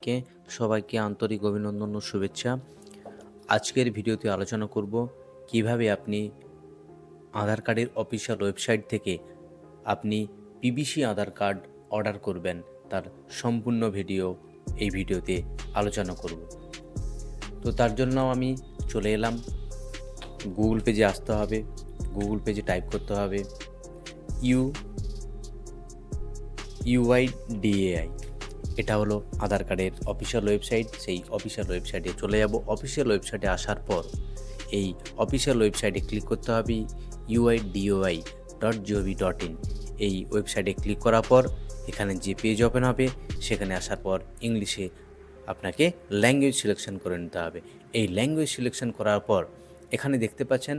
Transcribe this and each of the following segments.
কে সবাইকে আন্তরিক অভিনন্দন ও শুভেচ্ছা। আজকের ভিডিওতে আলোচনা করব কিভাবে আপনি আধার কার্ডের অফিসিয়াল ওয়েবসাইট থেকে আপনি পিভিসি আধার কার্ড অর্ডার করবেন, তার সম্পূর্ণ ভিডিও এই ভিডিওতে আলোচনা করব। তো তার জন্য আমি চলে এলাম, গুগল পেজে আসতে হবে। গুগল পেজে টাইপ করতে হবে UIDAI। এটা হলো আধার কার্ডের অফিসিয়াল ওয়েবসাইট। সেই অফিসিয়াল ওয়েবসাইটে চলে যাব। অফিসিয়াল ওয়েবসাইটে আসার পর এই অফিসিয়াল ওয়েবসাইটে ক্লিক করতে হবে uidoi.gov.in। এই ওয়েবসাইটে ক্লিক করার পর এখানে যে পেজ ওপেন হবে সেখানে আসার পর ইংলিশে আপনাকে ল্যাঙ্গুয়েজ সিলেকশন করে নিতে হবে। এই ল্যাঙ্গুয়েজ সিলেকশন করার পর এখানে দেখতে পাচ্ছেন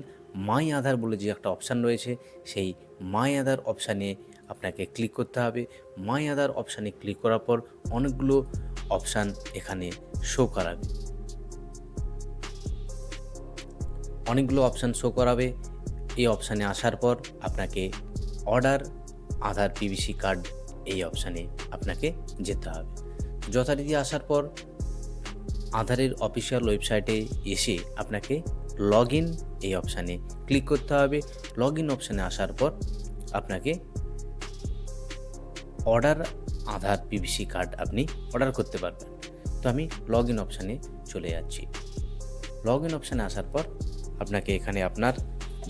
মাই আধার বলে যে একটা অপশান রয়েছে, সেই মাই আধার অপশানে আপনাকে ক্লিক করতে হবে। মাই আধার অপশানে ক্লিক করার পর অনেকগুলো অপশান এখানে শো করাবে। এই অপশানে আসার পর আপনাকে অর্ডার আধার পিভিসি কার্ড এই অপশানে আপনাকে যেতে হবে। যথারীতি আসার পর আধারের অফিসিয়াল ওয়েবসাইটে এসে আপনাকে লগ ইন এই অপশানে ক্লিক করতে হবে। লগ ইন অপশানে আসার পর আপনাকে অর্ডার আধার পিভিসি কার্ড আপনি অর্ডার করতে পারবেন। তো আমি লগ ইন অপশানে চলে যাচ্ছি। লগ ইন অপশানে আসার পর আপনাকে এখানে আপনার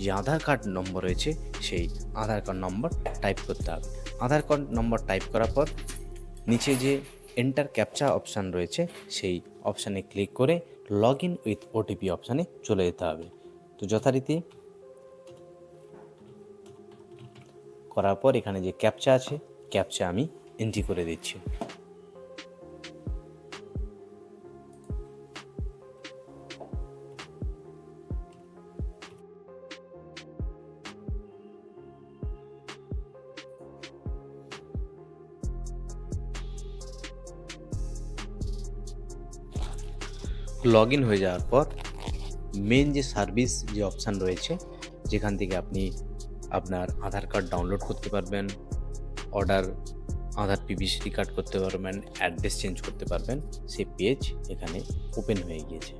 যে আধার কার্ড নম্বর রয়েছে সেই আধার কার্ড নম্বর টাইপ করতে হবে। আধার কার্ড নম্বর টাইপ করার পর নিচে যে এন্টার ক্যাপচা অপশান রয়েছে সেই অপশানে ক্লিক করে লগ ইন উইথ ওটিপি অপশানে চলে যেতে হবে। তো যথারীতি করার পর এখানে যে ক্যাপচা আছে, ক্যাপচা আমি এন্ট্রি করে দিচ্ছি। লগ ইন হয়ে যাওয়ার পর মেন যে সার্ভিস যে অপশান রয়েছে, যেখান থেকে আপনি আপনার আধার কার্ড ডাউনলোড করতে পারবেন, অর্ডার আধার পিভিসি কার্ড করতে পারবেন, অ্যাড্রেস চেঞ্জ করতে পারবেন, সেই পেজ এখানে ওপেন হয়ে গিয়েছে।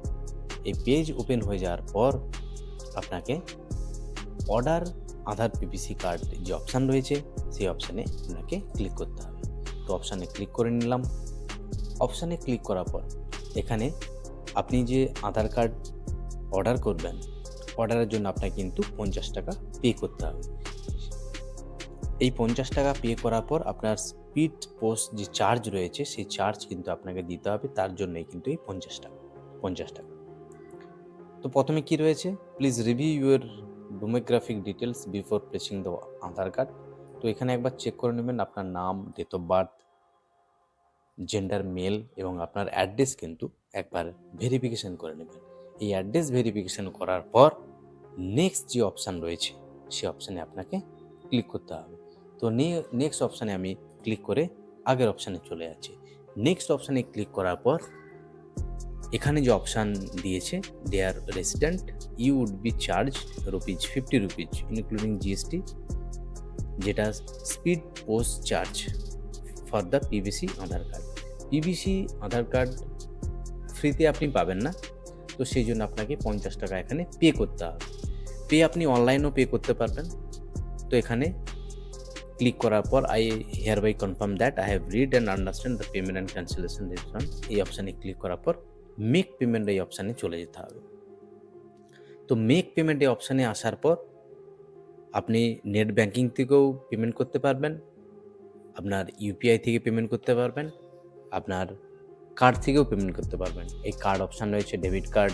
এই পেজ ওপেন হয়ে যাওয়ার পর আপনাকে অর্ডার আধার পিভিসি কার্ড যে অপশান রয়েছে সেই অপশানে আপনাকে ক্লিক করতে হবে। তো অপশানে ক্লিক করে নিলাম। অপশানে ক্লিক করার পর এখানে আপনি যে আধার কার্ড অর্ডার করবেন, অর্ডারের জন্য আপনাকে কিন্তু 50 টাকা পে করতে হবে। এই 50 টাকা পে করার পর আপনার স্পিড পোস্ট যে চার্জ রয়েছে সেই চার্জ কিন্তু আপনাকে দিতে হবে। তার জন্যই কিন্তু এই 50 টাকা। তো প্রথমে কি রয়েছে, please review your demographic details before placing the Aadhaar card. তো এখানে একবার চেক করে নেবেন আপনার নাম, date of birth, gender male এবং আপনার অ্যাড্রেস কিন্তু একবার ভেরিফিকেশন করে নেবেন। এই অ্যাড্রেস ভেরিফিকেশন করার পর নেক্সট যে অপশান রয়েছে সেই অপশানে আপনাকে ক্লিক করতে হবে। তো নেক্সট অপশানে আমি ক্লিক করে আগের অপশানে চলে যাচ্ছি। নেক্সট অপশানে ক্লিক করার পর এখানে যে অপশান দিয়েছে dear resident you would be charge ₹50 including GST, যেটা speed post charge for the PVC Aadhaar card. PVC Aadhaar card ফ্রিতে আপনি পাবেন না, তো সেই জন্য আপনাকে 50 টাকা এখানে পে করতে হবে। আপনি অনলাইনেও পে করতে পারবেন। তো এখানে ক্লিক করার পর I hereby confirm that I have read and understand the payment and cancellation refund, এই অপশানে ক্লিক করার পর মেক পেমেন্ট এই অপশানে চলে যেতে হবে। তো মেক পেমেন্ট এই অপশানে আসার পর আপনি নেট ব্যাঙ্কিং থেকেও পেমেন্ট করতে পারবেন, আপনার ইউপিআই থেকে পেমেন্ট করতে পারবেন, আপনার কার্ড থেকেও পেমেন্ট করতে পারবেন। এই কার্ড অপশান রয়েছে, ডেবিট কার্ড,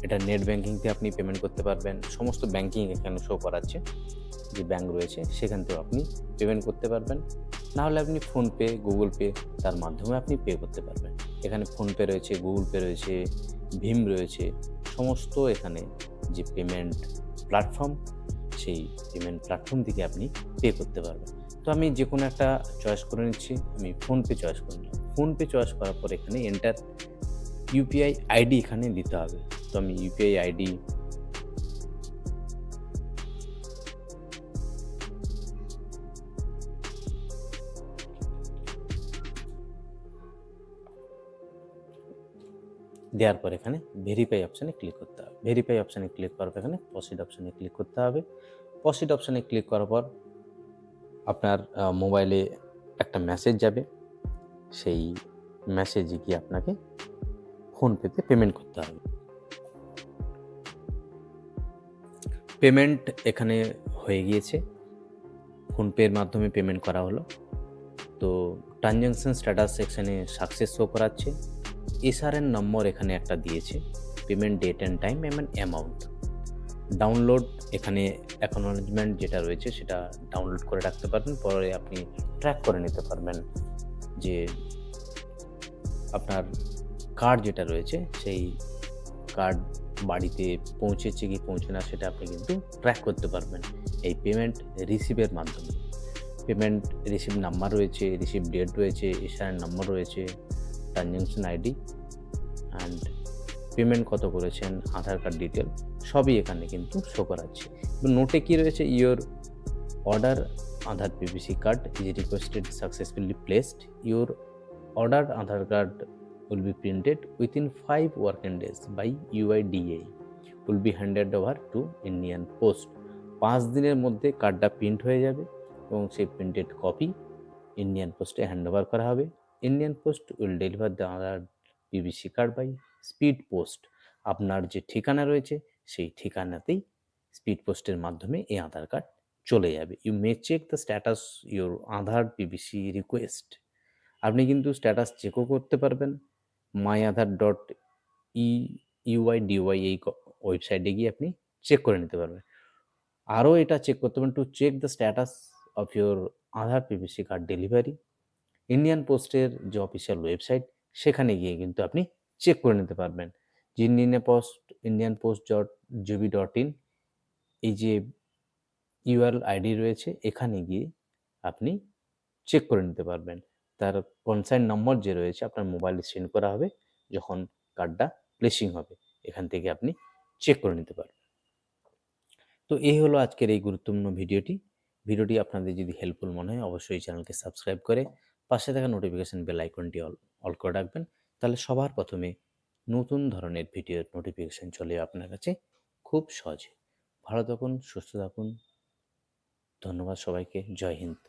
এটা নেট ব্যাঙ্কিংতে আপনি পেমেন্ট করতে পারবেন। সমস্ত ব্যাঙ্কিং এখানে শো করাচ্ছে, যে ব্যাঙ্ক রয়েছে সেখান থেকেও আপনি পেমেন্ট করতে পারবেন। নাহলে আপনি ফোনপে, গুগল পে তার মাধ্যমে আপনি পে করতে পারবেন। এখানে ফোনপে রয়েছে, গুগল পে রয়েছে, ভীম রয়েছে, সমস্ত এখানে যে পেমেন্ট প্ল্যাটফর্ম সেই পেমেন্ট প্ল্যাটফর্ম থেকে আপনি পে করতে পারবেন। তো আমি যে কোনো একটা চয়েস করে নিচ্ছি, আমি ফোনপে চয়েস করে নিলাম। ফোনপে চয়েস করার পর এখানে এন্টার ইউপিআই আইডি এখানে দিতে হবে। তো আমি ইউপিআই আইডি দেওয়ার পর এখানে ভেরিফাই অপশানে ক্লিক করতে হবে। ভেরিফাই অপশানে ক্লিক করার পর এখানে প্রসিড অপশানে ক্লিক করতে হবে। প্রসিড অপশানে ক্লিক করার পর আপনার মোবাইলে একটা মেসেজ যাবে। সেই মেসেজে গিয়ে আপনাকে ফোনপেতে পেমেন্ট করতে হবে। পেমেন্ট এখানে হয়ে গিয়েছে, ফোনপের মাধ্যমে পেমেন্ট করা হলো। তো ট্রানজ্যাকশন স্ট্যাটাস সেকশানে সাকসেস শো করাচ্ছে। এসআরএন নম্বর এখানে একটা দিয়েছে, পেমেন্ট ডেট অ্যান্ড টাইম এবং অ্যামাউন্ট। ডাউনলোড এখানে অ্যাকনলেজমেন্ট যেটা রয়েছে সেটা ডাউনলোড করে রাখতে পারবেন, পরে আপনি ট্র্যাক করে নিতে পারবেন যে আপনার কার্ড যেটা রয়েছে সেই কার্ড বাড়িতে পৌঁছেছে কি পৌঁছে না সেটা আপনি কিন্তু ট্র্যাক করতে পারবেন এই পেমেন্ট রিসিভের মাধ্যমে। পেমেন্ট রিসিভ নাম্বার রয়েছে, রিসিভ ডেট রয়েছে, এসআরএন নম্বর রয়েছে, ট্রানজ্যাকশন আইডি অ্যান্ড পেমেন্ট কত করেছেন, আধার কার্ড ডিটেল সবই এখানে কিন্তু শো করাচ্ছে। নোটে কি রয়েছে, your order Aadhaar PVC card is requested successfully placed, your ordered Aadhaar card will be printed within 5 working days by UIDAI, will be handed over to Indian Post। 5 দিনের মধ্যে কার্ডটা প্রিন্ট হয়ে যাবে এবং সেই প্রিন্টেড কপি ইন্ডিয়ান পোস্টে hand over করা হবে। Indian post will deliver the Aadhaar PVC card by speed post. আপনার যে ঠিকানা রয়েছে সেই ঠিকানাতেই স্পিড পোস্টের মাধ্যমে এই আধার কার্ড চলে যাবে। You may check the status your Aadhaar PVC request. আপনি কিন্তু স্ট্যাটাস চেকও করতে পারবেন myAadhar.iuidy এই ওয়েবসাইটে গিয়ে আপনি চেক করে নিতে পারবেন। আরও এটা চেক করতে পারেন, to check the status of your Aadhaar PVC card delivery, Indian পোস্টের যে অফিসিয়াল ওয়েবসাইট সেখানে গিয়ে কিন্তু আপনি চেক করে নিতে পারবেন। যে ইন্ডিয়ান পোস্ট gov.in এই যে ইউআরএল আইডি রয়েছে এখানে গিয়ে আপনি চেক করে নিতে পারবেন। তার কনসার্ন নম্বর যে রয়েছে আপনার মোবাইলে সেন্ড করা হবে যখন কার্ডটা প্লেসিং হবে, এখান থেকে আপনি চেক করে নিতে পারবেন। তো এই হলো আজকের এই গুরুত্বপূর্ণ ভিডিওটি আপনাদের যদি হেল্পফুল মনে হয় অবশ্যই চ্যানেলকে সাবস্ক্রাইব করে পাশে থাকা নোটিফিকেশন বেল আইকনটি অল করে রাখবেন, তাহলে সবার প্রথমে নতুন ধরনের ভিডিওর নোটিফিকেশন চলে আপনার কাছে খুব সহজে। ভালো থাকুন, সুস্থ থাকুন, ধন্যবাদ সবাইকে, জয় হিন্দ।